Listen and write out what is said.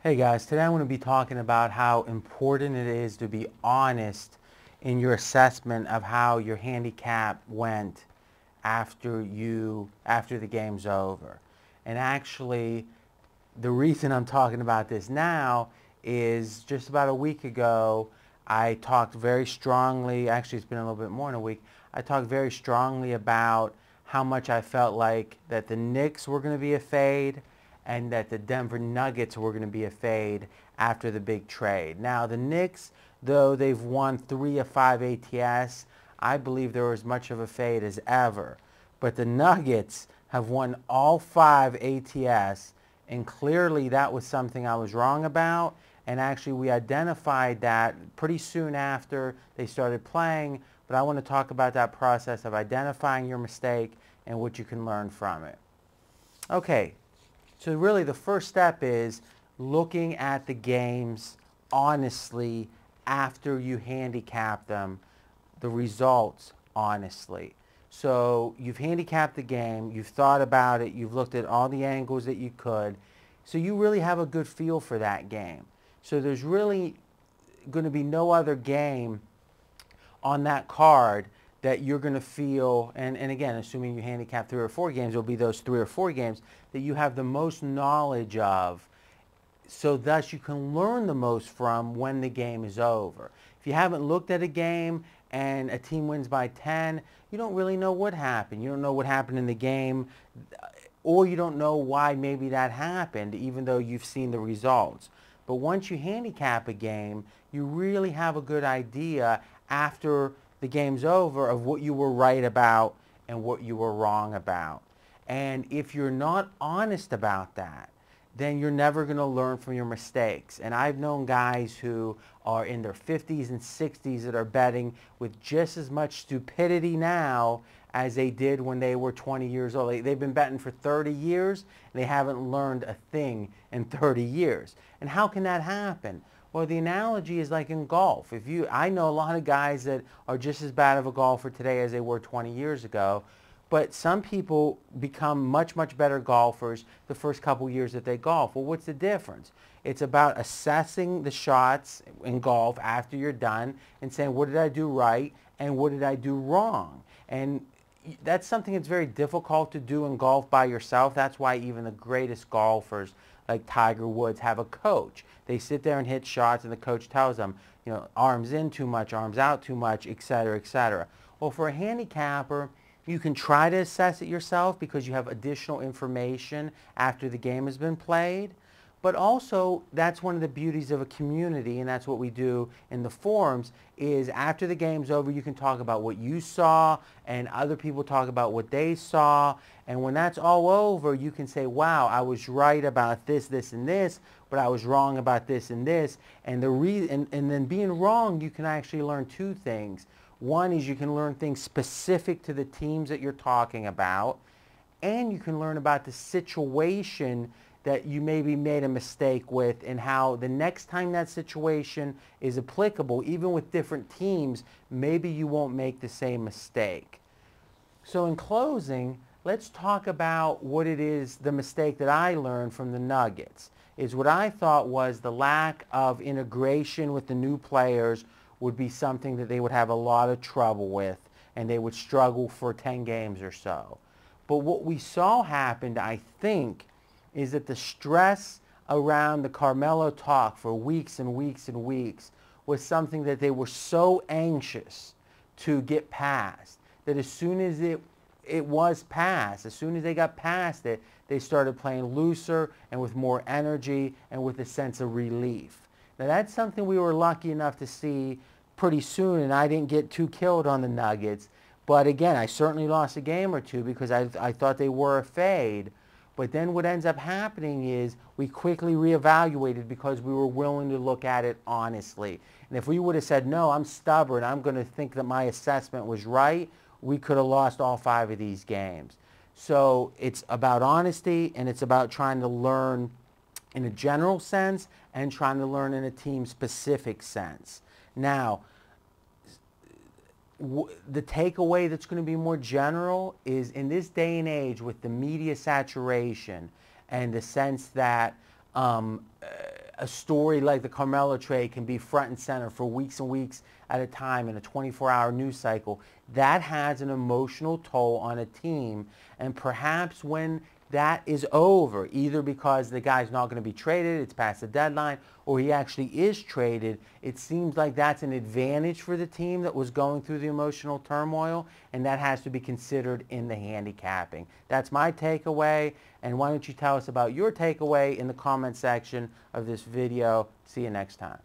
Hey guys, today I'm going to be talking about how important it is to be honest in your assessment of how your handicap went after the game's over. And actually, the reason I'm talking about this now is just about a week ago, I talked very strongly, actually it's been a little bit more than a week, I talked very strongly about how much I felt like that the Knicks were going to be a fade and that the Denver Nuggets were going to be a fade after the big trade. Now the Knicks, though they've won 3 of 5 ATS, I believe they're as much of a fade as ever. But the Nuggets have won all 5 ATS, and clearly that was something I was wrong about. And actually we identified that pretty soon after they started playing. But I want to talk about that process of identifying your mistake and what you can learn from it. Okay, so really the first step is looking at the games honestly after you handicap them, the results honestly. So you've handicapped the game, you've thought about it, you've looked at all the angles that you could, so you really have a good feel for that game. So there's really going to be no other game on that card that you're going to feel, and again, assuming you handicap 3 or 4 games, it'll be those 3 or 4 games that you have the most knowledge of, so thus you can learn the most from when the game is over. If you haven't looked at a game and a team wins by 10, you don't really know what happened. You don't know what happened in the game, or you don't know why maybe that happened, even though you've seen the results. But once you handicap a game, you really have a good idea after the game's over of what you were right about and what you were wrong about. And if you're not honest about that, then you're never going to learn from your mistakes. And I've known guys who are in their 50s and 60s that are betting with just as much stupidity now as they did when they were 20 years old. They've been betting for 30 years, and they haven't learned a thing in 30 years. And how can that happen? Well, the analogy is like in golf. I know a lot of guys that are just as bad of a golfer today as they were 20 years ago, but some people become much, much better golfers the first couple years that they golf. Well, what's the difference? It's about assessing the shots in golf after you're done and saying, what did I do right and what did I do wrong? And that's something that's very difficult to do in golf by yourself. That's why even the greatest golfers like Tiger Woods have a coach. They sit there and hit shots and the coach tells them, arms in too much, arms out too much, etc., etc. Well, for a handicapper, you can try to assess it yourself because you have additional information after the game has been played. But also, that's one of the beauties of a community, and that's what we do in the forums, is after the game's over, you can talk about what you saw, and other people talk about what they saw. And when that's all over, you can say, wow, I was right about this, this, and this, but I was wrong about this and this. And then being wrong, you can actually learn 2 things. One is you can learn things specific to the teams that you're talking about, and you can learn about the situation that you maybe made a mistake with and how the next time that situation is applicable, even with different teams, maybe you won't make the same mistake. So in closing, let's talk about what it is, the mistake that I learned from the Nuggets, is what I thought was the lack of integration with the new players would be something that they would have a lot of trouble with, and they would struggle for 10 games or so. But what we saw happened, I think, is that the stress around the Carmelo talk for weeks and weeks and weeks was something that they were so anxious to get past, that as soon as it was past, as soon as they got past it, they started playing looser and with more energy and with a sense of relief. Now that's something we were lucky enough to see pretty soon, and I didn't get too killed on the Nuggets. But again, I certainly lost a game or two because I thought they were a fade. But then what ends up happening is we quickly reevaluated because we were willing to look at it honestly. And if we would have said, no, I'm stubborn, I'm going to think that my assessment was right, we could have lost all 5 of these games. So it's about honesty, and it's about trying to learn in a general sense and trying to learn in a team-specific sense. Now, the takeaway that's going to be more general is in this day and age with the media saturation and the sense that a story like the Carmelo trade can be front and center for weeks and weeks at a time in a 24-hour news cycle, that has an emotional toll on a team. And perhaps when that is over, either because the guy's not going to be traded, it's past the deadline, or he actually is traded, it seems like that's an advantage for the team that was going through the emotional turmoil, and that has to be considered in the handicapping. That's my takeaway, and why don't you tell us about your takeaway in the comment section of this video. See you next time.